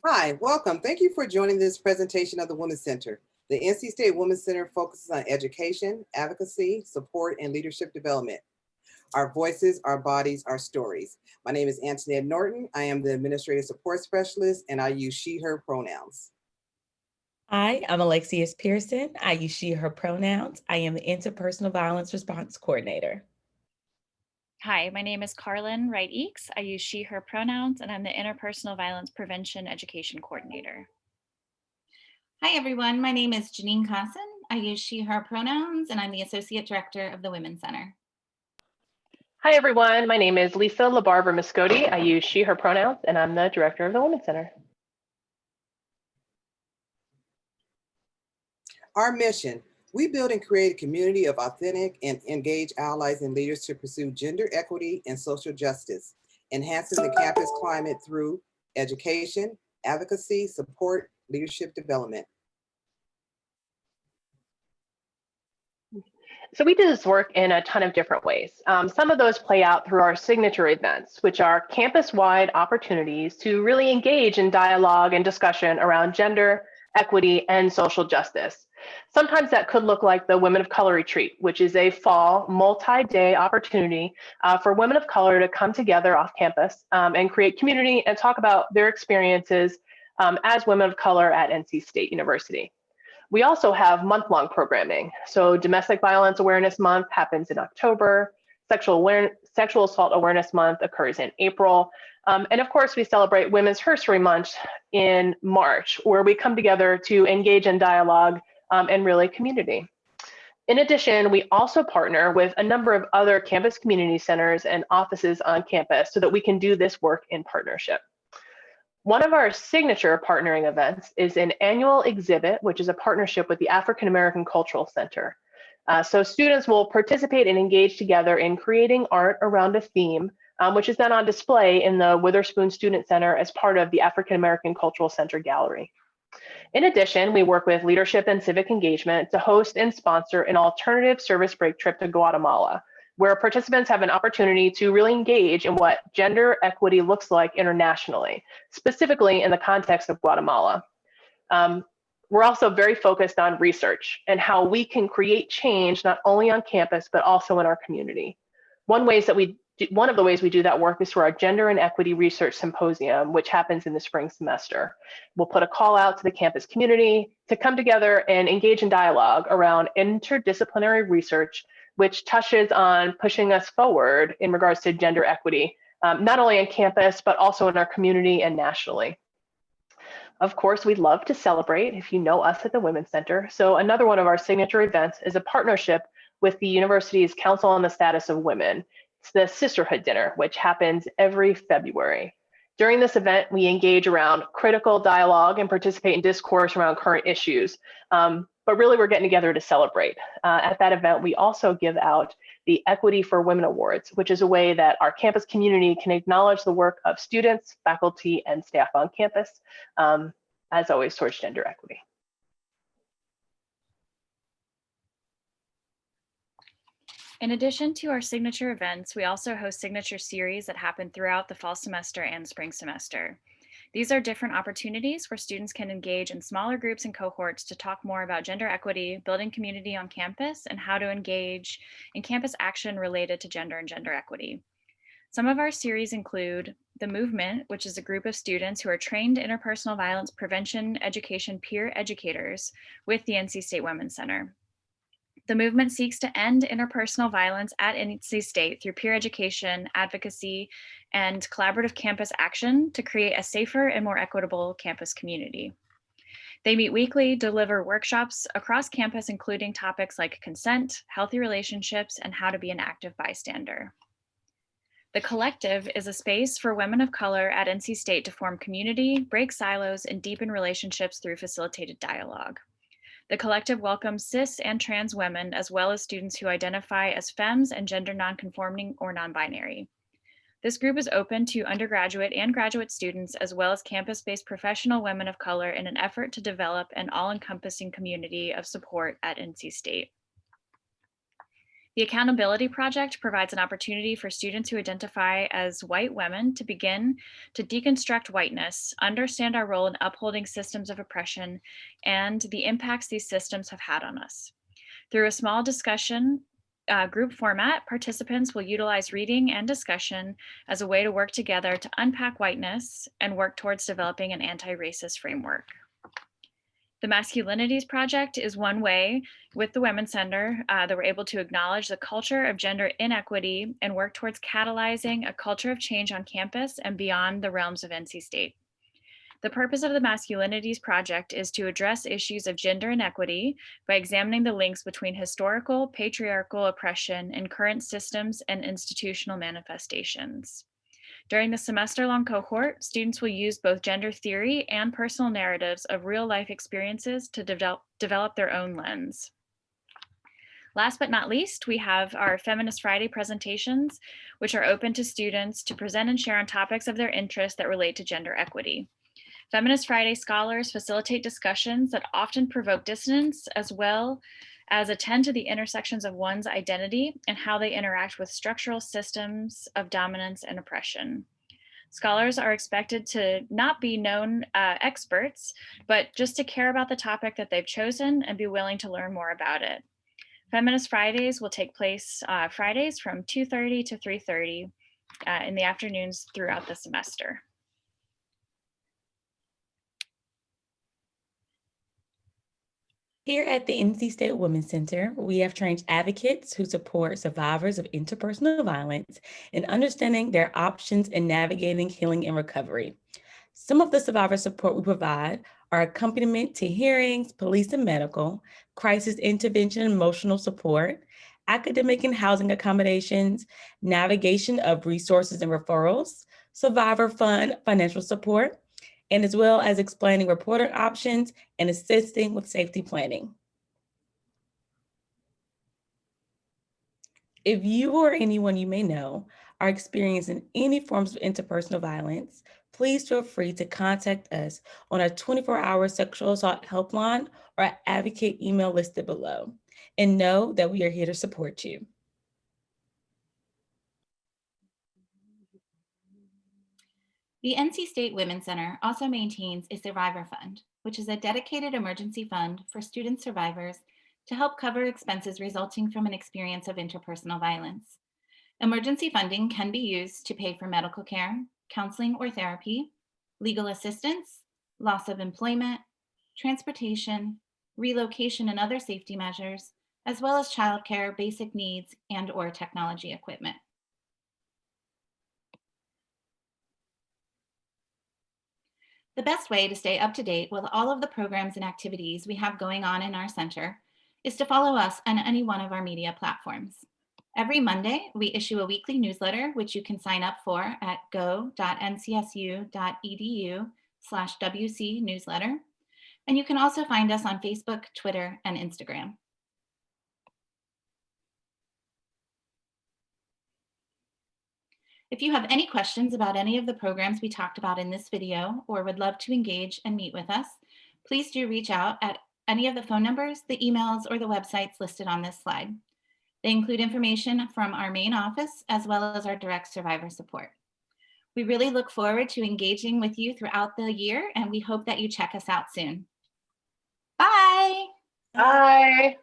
Hi, welcome. Thank you for joining this presentation of the Women's Center. The NC State Women's Center focuses on education, advocacy, support, and leadership development. Our voices, our bodies, our stories. My name is Antoinette Norton. I am the Administrative Support Specialist, and I use she, her pronouns. Hi, I'm Alexius Pearson. I use she, her pronouns. I am the Interpersonal Violence Response Coordinator. Hi, my name is Carlin Wright-Eakes. I use she, her pronouns, and I'm the Interpersonal Violence Prevention Education Coordinator. Hi, everyone. My name is Janine Consson. I use she, her pronouns, and I'm the Associate Director of the Women's Center. Hi, everyone. My name is Lisa LaBarbera Muscotti. I use she, her pronouns, and I'm the Director of the Women's Center. Our mission: we build and create a community of authentic and engaged allies and leaders to pursue gender equity and social justice, enhancing the campus climate through education, advocacy, support, leadership development. So we do this work in a ton of different ways. Some of those play out through our signature events, which are campus-wide opportunities to really engage in dialogue and discussion around gender, equity, and social justice. Sometimes that could look like the Women of Color Retreat, which is a fall multi-day opportunity for women of color to come together off campus and create community and talk about their experiences as women of color at NC State University. We also have month-long programming. So Domestic Violence Awareness Month happens in October. Sexual Assault Awareness Month occurs in April. And of course, we celebrate Women's History Month in March, where we come together to engage in dialogue and really community. In addition, we also partner with a number of other campus community centers and offices on campus so that we can do this work in partnership. One of our signature partnering events is an annual exhibit, which is a partnership with the African American Cultural Center. So students will participate and engage together in creating art around a theme, which is then on display in the Witherspoon Student Center as part of the African American Cultural Center Gallery. In addition, we work with Leadership and Civic Engagement to host and sponsor an alternative service break trip to Guatemala, where participants have an opportunity to really engage in what gender equity looks like internationally, specifically in the context of Guatemala. We're also very focused on research and how we can create change not only on campus, but also in our community. One of the ways we do that work is through our Gender and Equity Research Symposium, which happens in the spring semester. We'll put a call out to the campus community to come together and engage in dialogue around interdisciplinary research, which touches on pushing us forward in regards to gender equity, not only on campus, but also in our community and nationally. Of course, we'd love to celebrate if you know us at the Women's Center. So another one of our signature events is a partnership with the university's Council on the Status of Women. It's the Sisterhood Dinner, which happens every February. During this event, we engage around critical dialogue and participate in discourse around current issues. But really, we're getting together to celebrate. At that event, we also give out the Equity for Women Awards, which is a way that our campus community can acknowledge the work of students, faculty, and staff on campus, as always, towards gender equity. In addition to our signature events, we also host signature series that happen throughout the fall semester and spring semester. These are different opportunities where students can engage in smaller groups and cohorts to talk more about gender equity, building community on campus, and how to engage in campus action related to gender and gender equity. Some of our series include The Movement, which is a group of students who are trained interpersonal violence prevention education peer educators with the NC State Women's Center. The movement seeks to end interpersonal violence at NC State through peer education, advocacy, and collaborative campus action to create a safer and more equitable campus community. They meet weekly, deliver workshops across campus, including topics like consent, healthy relationships, and how to be an active bystander. The Collective is a space for women of color at NC State to form community, break silos, and deepen relationships through facilitated dialogue. The Collective welcomes cis and trans women, as well as students who identify as femmes and gender nonconforming or non-binary. This group is open to undergraduate and graduate students, as well as campus-based professional women of color in an effort to develop an all-encompassing community of support at NC State. The Accountability Project provides an opportunity for students who identify as white women to begin to deconstruct whiteness, understand our role in upholding systems of oppression, and the impacts these systems have had on us. Through a small discussion group format, participants will utilize reading and discussion as a way to work together to unpack whiteness and work towards developing an anti-racist framework. The Masculinities Project is one way with the Women's Center that we're able to acknowledge the culture of gender inequity and work towards catalyzing a culture of change on campus and beyond the realms of NC State. The purpose of the Masculinities Project is to address issues of gender inequity by examining the links between historical patriarchal oppression and current systems and institutional manifestations. During the semester-long cohort, students will use both gender theory and personal narratives of real-life experiences to develop their own lens. Last but not least, we have our Feminist Friday presentations, which are open to students to present and share on topics of their interest that relate to gender equity. Feminist Friday scholars facilitate discussions that often provoke dissonance, as well as attend to the intersections of one's identity and how they interact with structural systems of dominance and oppression. Scholars are expected to not be known experts, but just to care about the topic that they've chosen and be willing to learn more about it. Feminist Fridays will take place Fridays from 2:30 to 3:30 in the afternoons throughout the semester. Here at the NC State Women's Center, we have trained advocates who support survivors of interpersonal violence in understanding their options in navigating healing and recovery. Some of the survivor support we provide are accompaniment to hearings, police and medical, crisis intervention, emotional support, academic and housing accommodations, navigation of resources and referrals, survivor fund financial support, and as well as explaining reporting options and assisting with safety planning. If you or anyone you may know are experiencing any forms of interpersonal violence, please feel free to contact us on our 24-hour sexual assault helpline or our advocate email listed below. And know that we are here to support you. The NC State Women's Center also maintains a Survivor Fund, which is a dedicated emergency fund for student survivors to help cover expenses resulting from an experience of interpersonal violence. Emergency funding can be used to pay for medical care, counseling or therapy, legal assistance, loss of employment, transportation, relocation and other safety measures, as well as childcare, basic needs, and/or technology equipment. The best way to stay up to date with all of the programs and activities we have going on in our center is to follow us on any one of our media platforms. Every Monday, we issue a weekly newsletter, which you can sign up for at go.ncsu.edu/WC newsletter. And you can also find us on Facebook, Twitter, and Instagram. If you have any questions about any of the programs we talked about in this video or would love to engage and meet with us, please do reach out at any of the phone numbers, the emails, or the websites listed on this slide. They include information from our main office as well as our direct survivor support. We really look forward to engaging with you throughout the year, and we hope that you check us out soon. Bye. Bye.